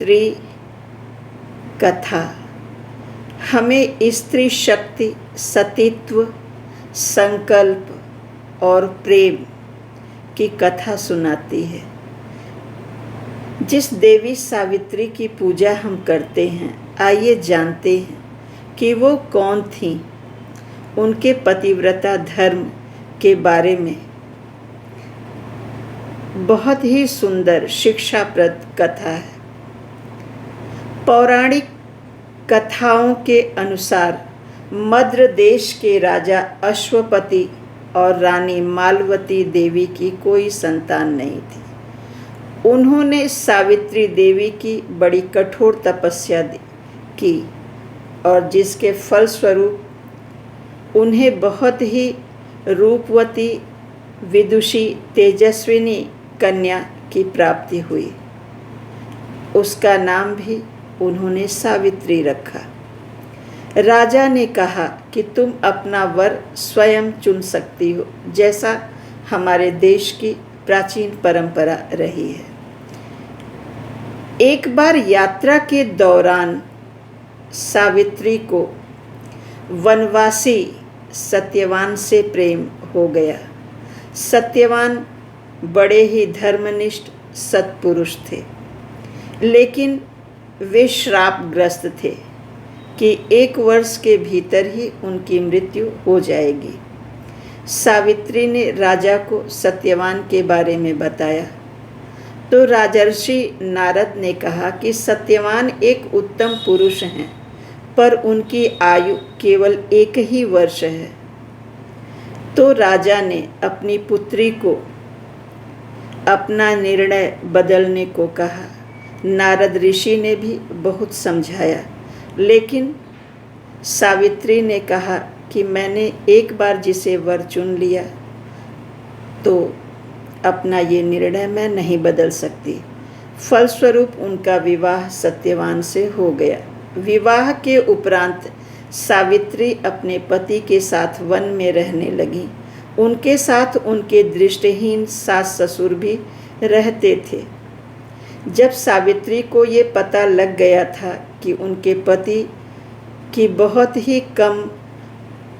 स्त्री कथा हमें स्त्री शक्ति, सतीत्व, संकल्प और प्रेम की कथा सुनाती है। जिस देवी सावित्री की पूजा हम करते हैं, आइए जानते हैं कि वो कौन थीं, उनके पतिव्रता धर्म के बारे में। बहुत ही सुंदर शिक्षाप्रद कथा है। पौराणिक कथाओं के अनुसार मद्र देश के राजा अश्वपति और रानी मालवती देवी की कोई संतान नहीं थी। उन्होंने सावित्री देवी की बड़ी कठोर तपस्या की और जिसके फलस्वरूप उन्हें बहुत ही रूपवती, विदुषी, तेजस्विनी कन्या की प्राप्ति हुई। उसका नाम भी उन्होंने सावित्री रखा। राजा ने कहा कि तुम अपना वर स्वयं चुन सकती हो, जैसा हमारे देश की प्राचीन परंपरा रही है। एक बार यात्रा के दौरान सावित्री को वनवासी सत्यवान से प्रेम हो गया। सत्यवान बड़े ही धर्मनिष्ठ सत्पुरुष थे, लेकिन वे श्रापग्रस्त थे कि 1 वर्ष के भीतर ही उनकी मृत्यु हो जाएगी। सावित्री ने राजा को सत्यवान के बारे में बताया तो राजर्षि नारद ने कहा कि सत्यवान एक उत्तम पुरुष हैं, पर उनकी आयु केवल 1 ही वर्ष है। तो राजा ने अपनी पुत्री को अपना निर्णय बदलने को कहा। नारद ऋषि ने भी बहुत समझाया, लेकिन सावित्री ने कहा कि मैंने एक बार जिसे वर चुन लिया तो अपना ये निर्णय मैं नहीं बदल सकती। फलस्वरूप उनका विवाह सत्यवान से हो गया। विवाह के उपरांत सावित्री अपने पति के साथ वन में रहने लगी। उनके साथ उनके दृष्टिहीन सास ससुर भी रहते थे। जब सावित्री को ये पता लग गया था कि उनके पति की बहुत ही कम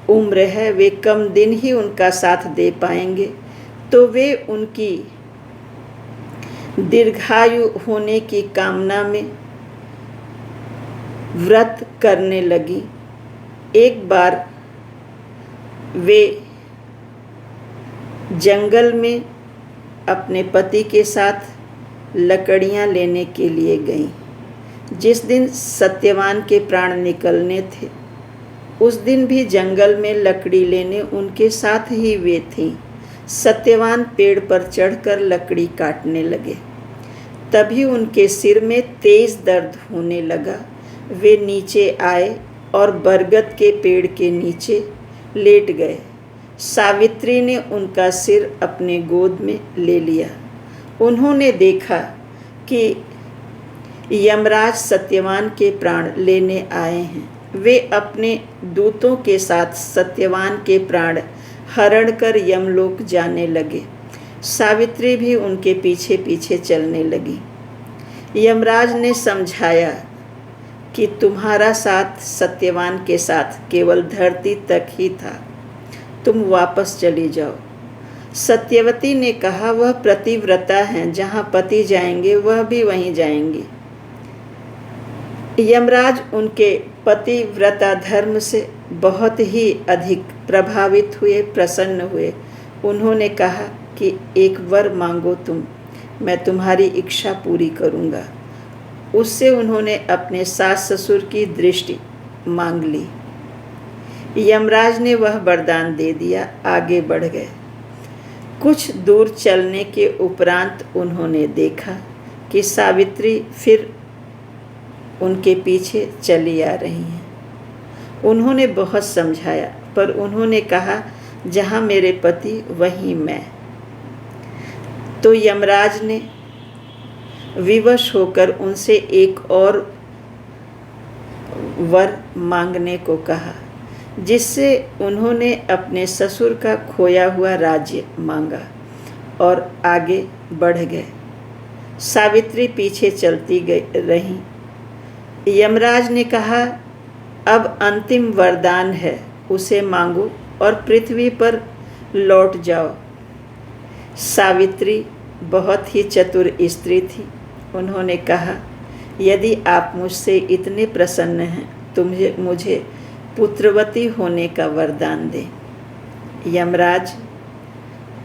उम्र है, वे कम दिन ही उनका साथ दे पाएंगे, तो वे उनकी दीर्घायु होने की कामना में व्रत करने लगी। एक बार वे जंगल में अपने पति के साथ लकड़ियां लेने के लिए गईं। जिस दिन सत्यवान के प्राण निकलने थे, उस दिन भी जंगल में लकड़ी लेने उनके साथ ही वे थीं। सत्यवान पेड़ पर चढ़कर लकड़ी काटने लगे। तभी उनके सिर में तेज दर्द होने लगा। वे नीचे आए और बरगद के पेड़ के नीचे लेट गए। सावित्री ने उनका सिर अपने गोद में ले लिया। उन्होंने देखा कि यमराज सत्यवान के प्राण लेने आए हैं। वे अपने दूतों के साथ सत्यवान के प्राण हरण कर यमलोक जाने लगे। सावित्री भी उनके पीछे पीछे चलने लगी। यमराज ने समझाया कि तुम्हारा साथ सत्यवान के साथ केवल धरती तक ही था, तुम वापस चली जाओ। सत्यवती ने कहा, वह प्रतिव्रता हैं, जहाँ पति जाएंगे वह भी वहीं जाएंगी। यमराज उनके पतिव्रता धर्म से बहुत ही अधिक प्रभावित हुए, प्रसन्न हुए। उन्होंने कहा कि एक वर मांगो तुम, मैं तुम्हारी इच्छा पूरी करूँगा। उससे उन्होंने अपने सास ससुर की दृष्टि मांग ली। यमराज ने वह वरदान दे दिया। आगे बढ़ गए। कुछ दूर चलने के उपरांत उन्होंने देखा कि सावित्री फिर उनके पीछे चली आ रही हैं। उन्होंने बहुत समझाया, पर उन्होंने कहा, जहाँ मेरे पति वहीं मैं। तो यमराज ने विवश होकर उनसे एक और वर मांगने को कहा, जिससे उन्होंने अपने ससुर का खोया हुआ राज्य मांगा और आगे बढ़ गए। सावित्री पीछे चलती रही। यमराज ने कहा, अब अंतिम वरदान है, उसे मांगो और पृथ्वी पर लौट जाओ। सावित्री बहुत ही चतुर स्त्री थी। उन्होंने कहा, यदि आप मुझसे इतने प्रसन्न हैं तो मुझे पुत्रवती होने का वरदान दें। यमराज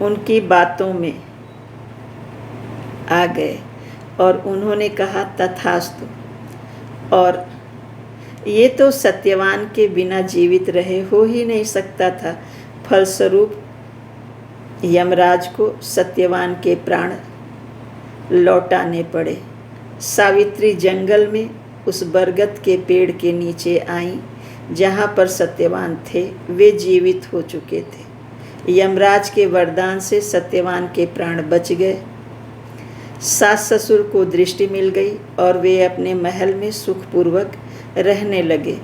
उनकी बातों में आ गए और उन्होंने कहा, तथास्तु। और ये तो सत्यवान के बिना जीवित रहे हो ही नहीं सकता था। फलस्वरूप यमराज को सत्यवान के प्राण लौटाने पड़े। सावित्री जंगल में उस बरगद के पेड़ के नीचे आईं जहाँ पर सत्यवान थे। वे जीवित हो चुके थे। यमराज के वरदान से सत्यवान के प्राण बच गए। सास ससुर को दृष्टि मिल गई और वे अपने महल में सुखपूर्वक रहने लगे।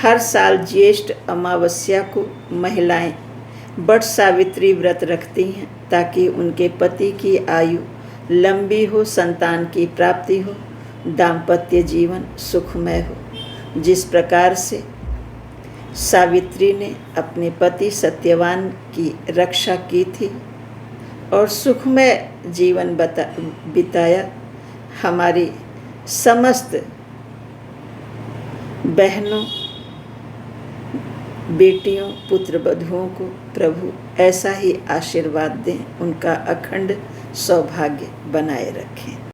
हर साल ज्येष्ठ अमावस्या को महिलाएं बट सावित्री व्रत रखती हैं ताकि उनके पति की आयु लंबी हो, संतान की प्राप्ति हो, दाम्पत्य जीवन सुखमय हो। जिस प्रकार से सावित्री ने अपने पति सत्यवान की रक्षा की थी और सुखमय जीवन बिताया, हमारी समस्त बहनों, बेटियों, पुत्र वधुओं को प्रभु ऐसा ही आशीर्वाद दें, उनका अखंड सौभाग्य बनाए रखें।